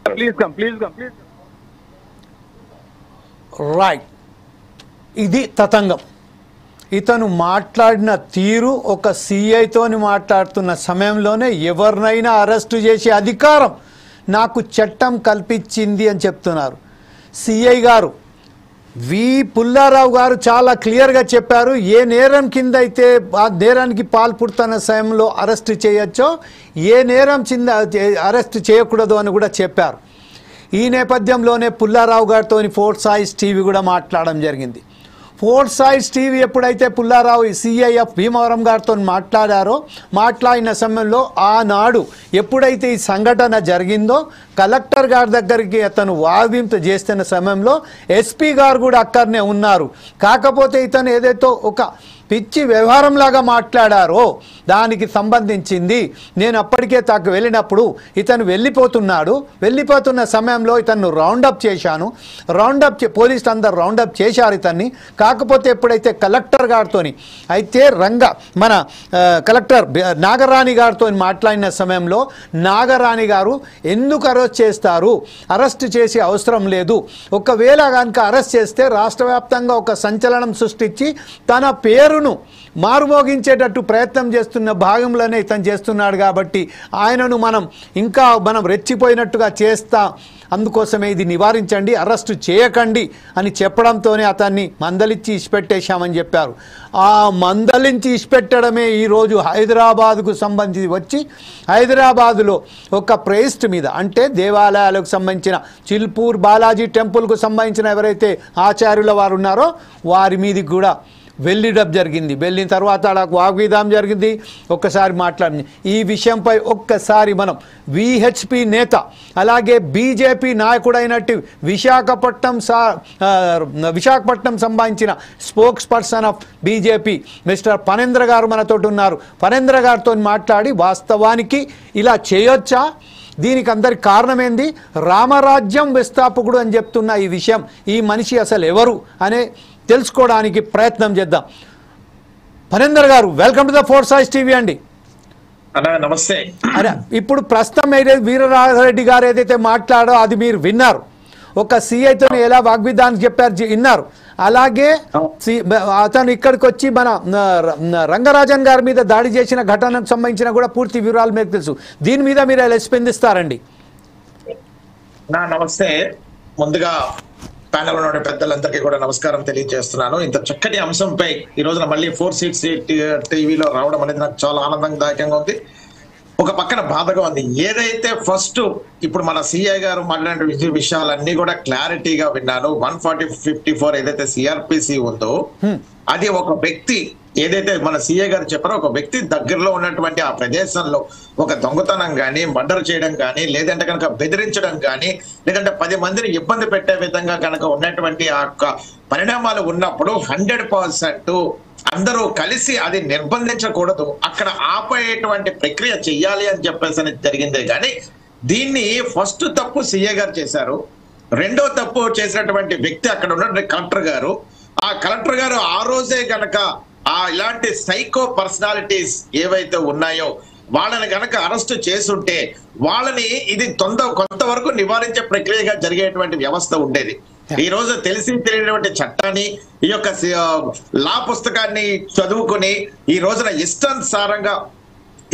Please come, please come, please. Right, ఇది తతంగం. ఇతను మాట్లాడిన తీరు ఒక సిఐతోని మాట్లాడుతున్న సమయంలోనే ఎవరినైనా అరెస్టు చేసే అధికారం నాకు చట్టం కల్పించింది అని చెప్తున్నారు. సిఐ గారు పుల్లారావు గారు చాలా క్లియర్గా చెప్పారు. ఏ నేరం కింద అయితే ఆ నేరానికి పాల్పడుతున్న సమయంలో అరెస్ట్ చేయొచ్చో, ఏ నేరం కింద అరెస్ట్ చేయకూడదు అని కూడా చెప్పారు. ఈ నేపథ్యంలోనే పుల్లారావు గారితో ఫోర్త్ సాయిస్ టీవీ కూడా మాట్లాడడం జరిగింది. ఫోర్త్ సాయిస్ టీవీ ఎప్పుడైతే పుల్లారావు సిఐఎఫ్ భీమవరం గారితో మాట్లాడిన సమయంలో ఆనాడు ఎప్పుడైతే ఈ సంఘటన జరిగిందో కలెక్టర్ గారి దగ్గరికి అతను వాదింపు చేస్తున్న సమయంలో ఎస్పీ గారు కూడా అక్కడనే ఉన్నారు. కాకపోతే ఇతను ఏదైతే ఒక పిచ్చి వ్యవహారంలాగా మాట్లాడారో దానికి సంబంధించింది నేను అప్పటికే తాకు వెళ్ళినప్పుడు ఇతను వెళ్ళిపోతున్న సమయంలో ఇతను రౌండప్ చేశాను. పోలీసులు అందరు రౌండప్ చేశారు ఇతన్ని. కాకపోతే ఎప్పుడైతే కలెక్టర్ గారితో అయితే మన కలెక్టర్ నాగరాణి గారితో మాట్లాడిన సమయంలో నాగరాణి గారు ఎందుకు అరెస్ట్ చేస్తారు, అరెస్ట్ చేసే అవసరం లేదు, ఒకవేళ కనుక అరెస్ట్ చేస్తే రాష్ట్ర వ్యాప్తంగా ఒక సంచలనం సృష్టించి తన పేరును మారుమోగించేటట్టు ప్రయత్నం చేస్తున్న భాగంలోనే ఇతను చేస్తున్నాడు. కాబట్టి ఆయనను మనం రెచ్చిపోయినట్టుగా చేస్తాం, అందుకోసమే ఇది నివారించండి, అరెస్టు చేయకండి అని చెప్పడంతోనే అతన్ని మందలించి ఇచ్చిపెట్టేశామని చెప్పారు. ఆ మందలించి ఇచ్చిపెట్టడమే ఈరోజు హైదరాబాద్కు సంబంధించి వచ్చి హైదరాబాదులో ఒక ప్రైస్ట్ మీద, అంటే దేవాలయాలకు సంబంధించిన చిల్పూర్ బాలాజీ టెంపుల్కు సంబంధించిన ఎవరైతే ఆచార్యుల వారు ఉన్నారో వారి మీదకి కూడా వెళ్ళడం జరిగింది. వెళ్ళిన తర్వాత అలా వాగ్విదాం జరిగింది. ఒక్కసారి మాట్లాడింది ఈ విషయంపై. ఒక్కసారి మనం విహెచ్పి నేత అలాగే బీజేపీ నాయకుడైనట్టు విశాఖపట్నం సంబంధించిన spokes person of BJP mister Phanendra గారు మనతో ఉన్నారు. ఫణేంద్ర గారితో మాట్లాడి వాస్తవానికి ఇలా చేయొచ్చా, దీనికి అందరి కారణం ఏంది, రామరాజ్యం వ్యస్థాపకుడు అని చెప్తున్న ఈ విషయం, ఈ మనిషి అసలు ఎవరు అనే తెలుసుకోవడానికి ప్రయత్నం చేద్దాం. Phanendar garu, welcome to the fourth side TV అండి. నమస్తే. అరే, ఇప్పుడు ప్రస్తుతం వీరరాఘరెడ్డి గారు ఏదైతే మాట్లాడో అది మీరు విన్నారు. ఒక సిఐతో ఎలా వాగ్విధానం చెప్పారు విన్నారు. అలాగే అతను ఇక్కడికి వచ్చి మన రంగరాజన్ గారి మీద దాడి చేసిన ఘటనకు సంబంధించిన కూడా పూర్తి వివరాలు మీకు తెలుసు. దీని మీద మీరు ఎలా స్పందిస్తారండి? నమస్తే. ముందుగా ప్యానల్ ఉన్న పెద్దలందరికీ కూడా నమస్కారం తెలియజేస్తున్నాను. ఇంత చక్కటి అంశంపై ఈ రోజున మళ్ళీ 4 Seats టీవీలో రావడం అనేది నాకు చాలా ఆనందదాయకంగా ఉంది. ఒక పక్కన బాధగా ఉంది. ఏదైతే ఫస్ట్ ఇప్పుడు మన సిఐ గారు మాట్లాడిన విషయాలన్నీ కూడా క్లారిటీగా విన్నాను. 140-54 ఏదైతే సిఆర్పిసి ఉందో అది ఒక వ్యక్తి ఏదైతే మన సిఐ గారు చెప్పారో ఒక వ్యక్తి దగ్గరలో ఉన్నటువంటి ఆ ప్రదేశంలో ఒక దొంగతనం కానీ మర్డర్ చేయడం కానీ లేదంటే కనుక బెదిరించడం కానీ లేదంటే 10 మందిని ఇబ్బంది పెట్టే విధంగా కనుక ఉన్నటువంటి ఆ పరిణామాలు ఉన్నప్పుడు 100% అందరూ కలిసి అది నిర్బంధించకూడదు, అక్కడ ఆపేటువంటి ప్రక్రియ చెయ్యాలి అని చెప్పేసి జరిగిందే కానీ దీన్ని ఫస్ట్ తప్పు సిఐ గారు చేశారు. రెండో తప్పు చేసినటువంటి వ్యక్తి అక్కడ ఉన్నటువంటి కలెక్టర్ గారు. ఆ కలెక్టర్ గారు ఆ రోజే గనక ఇలాంటి సైకో పర్సనాలిటీస్ ఏవైతే ఉన్నాయో వాళ్ళని గనక అరెస్ట్ చేసుంటే వాళ్ళని ఇది కొంతవరకు నివారించే ప్రక్రియగా జరిగేటువంటి వ్యవస్థ ఉండేది. ఈ రోజు తెలియనటువంటి చట్టాన్ని ఈ యొక్క లా పుస్తకాన్ని చదువుకుని ఈ రోజున ఇష్టానుసారంగా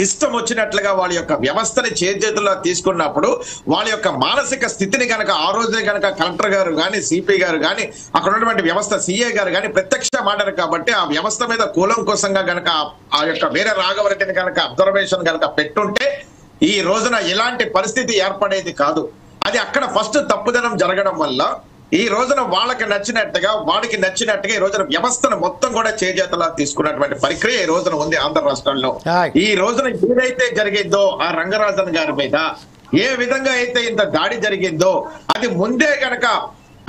ఇష్టం వచ్చినట్లుగా వాళ్ళ యొక్క వ్యవస్థని చేతుల్లో తీసుకున్నప్పుడు వాళ్ళ యొక్క మానసిక స్థితిని కనుక ఆ రోజే కనుక కలెక్టర్ గారు కానీ సిపి గారు కానీ అక్కడ ఉన్నటువంటి వ్యవస్థ సిఐ గారు కానీ ప్రత్యక్ష మాట్లాడారు. కాబట్టి ఆ వ్యవస్థ మీద కూలంకోసంగా కనుక ఆ యొక్క వీర రాఘవరెడ్డిని కనుక అబ్జర్వేషన్ కనుక పెట్టుంటే ఈ రోజున ఇలాంటి పరిస్థితి ఏర్పడేది కాదు. అది అక్కడ ఫస్ట్ తప్పుదనం జరగడం వల్ల ఈ రోజున వాళ్ళకి నచ్చినట్టుగా వాడికి నచ్చినట్టుగా ఈ రోజున వ్యవస్థను మొత్తం కూడా చేజేతలా తీసుకున్నటువంటి ప్రక్రియ ఈ రోజున ఉంది ఆంధ్ర రాష్ట్రంలో. ఈ రోజున ఏదైతే జరిగిందో ఆ రంగరాజన్ గారి మీద ఏ విధంగా అయితే ఇంత దాడి జరిగిందో అది ముందే కనుక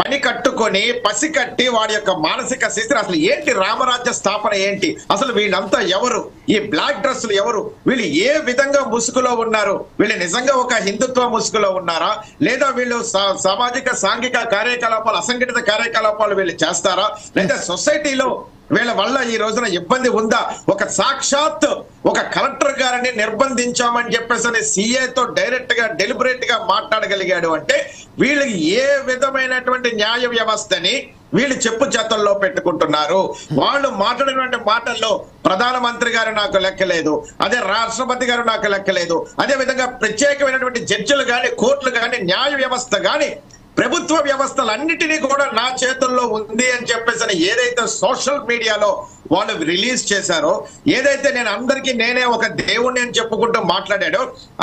పని కట్టుకొని పసి కట్టి వాడి యొక్క మానసిక స్థితిని అసలు ఏంటి, రామరాజ్య స్థాపన ఏంటి, అసలు వీళ్ళంతా ఎవరు, ఈ బ్లాక్ డ్రెస్సులు ఎవరు, వీళ్ళు ఏ విధంగా ముసుగులో ఉన్నారు, వీళ్ళు నిజంగా ఒక హిందుత్వ ముసుగులో ఉన్నారా, లేదా వీళ్ళు సామాజిక సాంఘిక కార్యకలాపాలు అసంఘటిత కార్యకలాపాలు వీళ్ళు చేస్తారా, లేదా సొసైటీలో వీళ్ళ వల్ల ఈ రోజున ఇబ్బంది ఉందా, ఒక సాక్షాత్ ఒక కలెక్టర్ గారిని నిర్బంధించామని చెప్పేసి సీఏతో డైరెక్ట్ గా డెలిబరేట్ గా మాట్లాడగలిగాడు అంటే వీళ్ళకి ఏ విధమైనటువంటి న్యాయ వ్యవస్థని వీళ్ళు చెప్పు చేతల్లో పెట్టుకుంటున్నారు. వాళ్ళు మాట్లాడినటువంటి మాటల్లో ప్రధానమంత్రి గారు నాకు లెక్కలేదు, అదే రాష్ట్రపతి గారు నాకు లెక్కలేదు, అదే విధంగా ప్రత్యేకమైనటువంటి జడ్జిలు కానీ కోర్టులు కానీ న్యాయ వ్యవస్థ కానీ ప్రభుత్వ వ్యవస్థలన్నిటినీ కూడా నా చేతుల్లో ఉంది అని చెప్పేసి ఏదైతే సోషల్ మీడియాలో వాళ్ళు రిలీజ్ చేశారో, ఏదైతే నేను అందరికీ నేనే ఒక దేవుణ్ణి అని చెప్పుకుంటూ మాట్లాడాడో,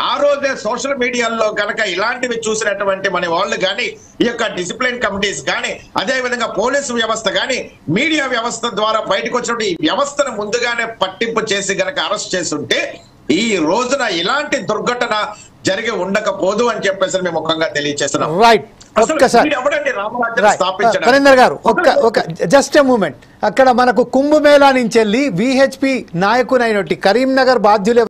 ఆ రోజే సోషల్ మీడియాలో కనుక ఇలాంటివి చూసినటువంటి మన వాళ్ళు కానీ, ఈ యొక్క డిసిప్లిన్ కమిటీస్ కానీ, అదే విధంగా పోలీసు వ్యవస్థ కానీ, మీడియా వ్యవస్థ ద్వారా బయటకు వచ్చినప్పుడు ఈ వ్యవస్థను ముందుగానే పట్టింపు చేసి గనక అరెస్ట్ చేస్తుంటే ఈ రోజున ఇలాంటి దుర్ఘటన జరిగి ఉండకపోదు అని చెప్పేసి మేము ముఖంగా తెలియజేస్తున్నాం. రైట్, కరీందర్ గారు ఒక జస్ట్ ఎ మూమెంట్. అక్కడ మనకు కుంభమేళా నుంచి వెళ్ళి విహెచ్పి నాయకునైనట్టి కరీంనగర్ బాధ్యులు